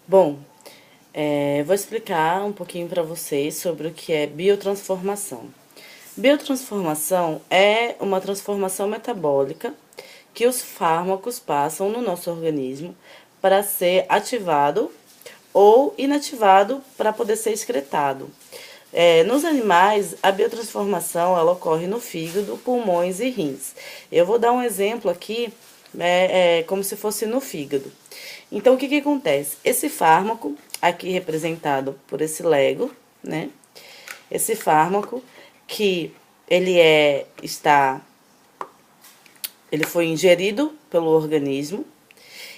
Bom, vou explicar um pouquinho para vocês sobre o que é biotransformação. Biotransformação é uma transformação metabólica que os fármacos passam no nosso organismo para ser ativado ou inativado para poder ser excretado. Nos animais, a biotransformação ela ocorre no fígado, pulmões e rins. Eu vou dar um exemplo aqui, como se fosse no fígado. Então, o que acontece? Esse fármaco, aqui representado por esse Lego, né? Esse fármaco que ele foi ingerido pelo organismo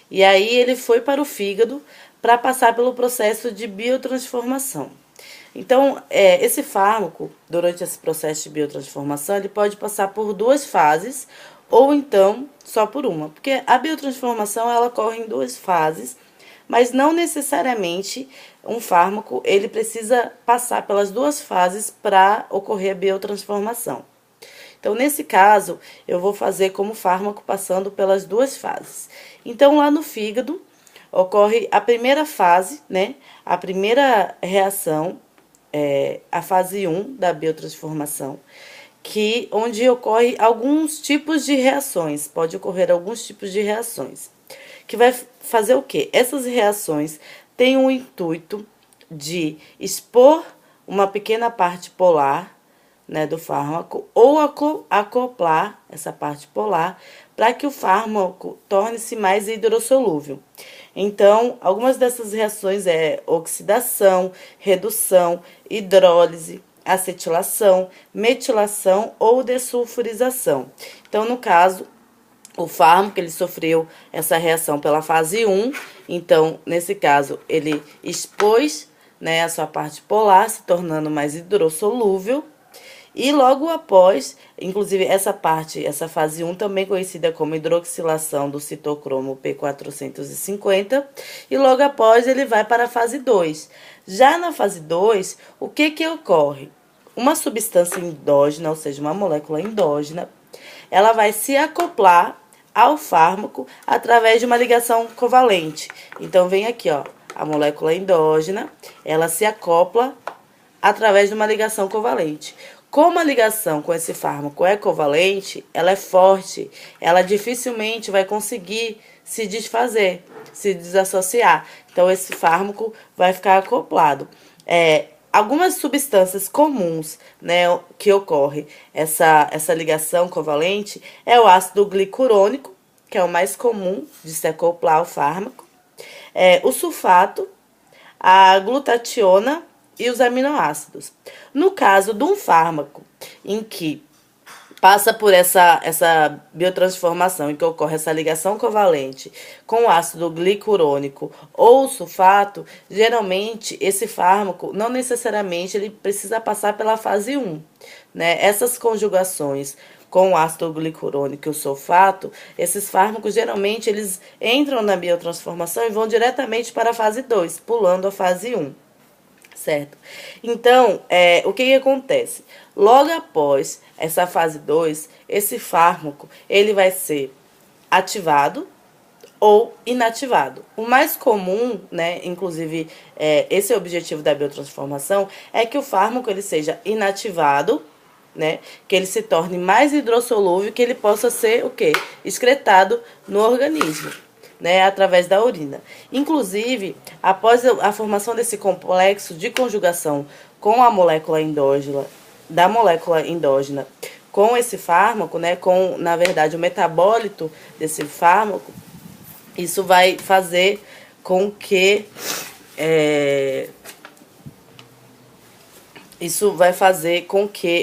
e aí ele foi para o fígado para passar pelo processo de biotransformação. Então, esse fármaco, durante esse processo de biotransformação, ele pode passar por duas fases ou então só por uma. Porque a biotransformação ela ocorre em duas fases, mas não necessariamente um fármaco ele precisa passar pelas duas fases para ocorrer a biotransformação. Então, nesse caso, eu vou fazer como fármaco passando pelas duas fases. Então, lá no fígado, ocorre a primeira fase, né? A primeira reação, a fase 1 da biotransformação, onde ocorre alguns tipos de reações, pode ocorrer alguns tipos de reações, que vai fazer o quê? Essas reações têm o intuito de expor uma pequena parte polar, né, do fármaco ou acoplar essa parte polar para que o fármaco torne-se mais hidrossolúvel. Então, algumas dessas reações é oxidação, redução, hidrólise, acetilação, metilação ou desulfurização. Então, no caso, o fármaco ele sofreu essa reação pela fase 1, então, nesse caso, ele expôs, né, a sua parte polar, se tornando mais hidrossolúvel. E logo após, inclusive essa fase 1, também conhecida como hidroxilação do citocromo P450, e logo após ele vai para a fase 2. Já na fase 2, o que ocorre? Uma substância endógena, ou seja, uma molécula endógena, ela vai se acoplar ao fármaco através de uma ligação covalente. Então, vem aqui, ó, a molécula endógena, ela se acopla através de uma ligação covalente. Como a ligação com esse fármaco é covalente, ela é forte, ela dificilmente vai conseguir se desfazer, se desassociar. Então, esse fármaco vai ficar acoplado. Algumas substâncias comuns, né, que ocorre essa ligação covalente é o ácido glicurônico, que é o mais comum de se acoplar ao fármaco, o sulfato, a glutationa e os aminoácidos. No caso de um fármaco em que passa por essa biotransformação, em que ocorre essa ligação covalente com o ácido glicurônico ou sulfato, geralmente esse fármaco não necessariamente ele precisa passar pela fase 1, né? Essas conjugações com o ácido glicurônico e o sulfato, esses fármacos geralmente eles entram na biotransformação e vão diretamente para a fase 2, pulando a fase 1. Certo? Então, o que acontece? Logo após essa fase 2, esse fármaco ele vai ser ativado ou inativado. O mais comum, né, inclusive esse é o objetivo da biotransformação, é que o fármaco ele seja inativado, né, que ele se torne mais hidrossolúvel, que ele possa ser o quê? Excretado no organismo, né, através da urina. Inclusive, após a formação desse complexo de conjugação com a molécula endógena, da molécula endógena com esse fármaco, né, com, na verdade, o metabólito desse fármaco, isso vai fazer com que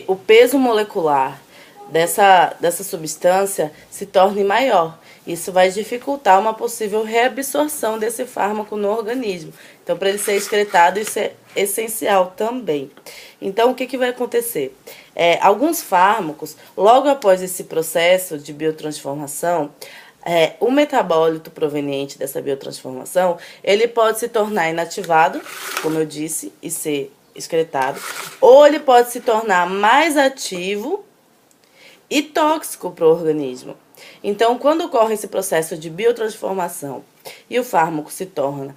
o peso molecular dessa substância se torne maior. Isso vai dificultar uma possível reabsorção desse fármaco no organismo. Então, para ele ser excretado, isso é essencial também. Então, o que vai acontecer? Alguns fármacos, logo após esse processo de biotransformação, o metabólito proveniente dessa biotransformação, ele pode se tornar inativado, como eu disse, e ser excretado, ou ele pode se tornar mais ativo e tóxico para o organismo. Então, quando ocorre esse processo de biotransformação e o fármaco se torna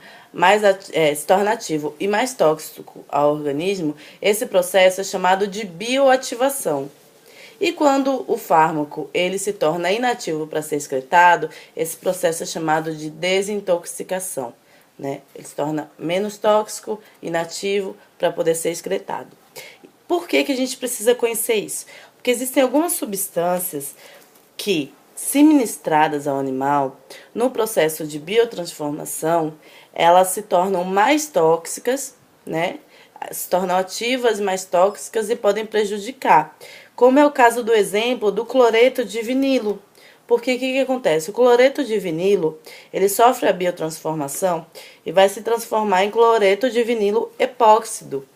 ativo e mais tóxico ao organismo, esse processo é chamado de bioativação. E quando o fármaco ele se torna inativo para ser excretado, esse processo é chamado de desintoxicação, né? Ele se torna menos tóxico, inativo para poder ser excretado. Por que a gente precisa conhecer isso? Porque existem algumas substâncias que, se ministradas ao animal, no processo de biotransformação, elas se tornam mais tóxicas, né? Se tornam ativas, mais tóxicas e podem prejudicar. Como é o caso do exemplo do cloreto de vinilo. Porque o que acontece? O cloreto de vinilo, ele sofre a biotransformação e vai se transformar em cloreto de vinilo epóxido,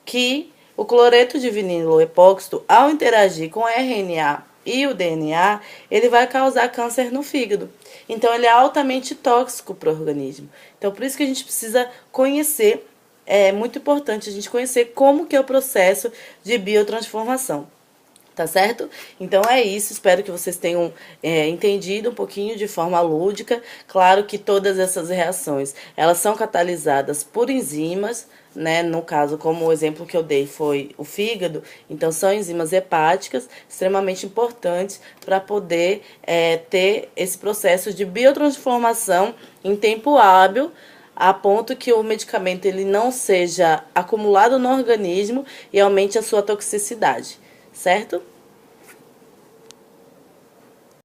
que o cloreto de vinilo epóxido, ao interagir com o RNA e o DNA, ele vai causar câncer no fígado. Então, ele é altamente tóxico para o organismo. Então, por isso que a gente precisa conhecer, é muito importante a gente conhecer como que é o processo de biotransformação. Tá certo? Então é isso, espero que vocês tenham entendido um pouquinho de forma lúdica. Claro que todas essas reações, elas são catalisadas por enzimas, né? No caso, como o exemplo que eu dei foi o fígado, então são enzimas hepáticas extremamente importantes para poder ter esse processo de biotransformação em tempo hábil, a ponto que o medicamento ele não seja acumulado no organismo e aumente a sua toxicidade. Certo?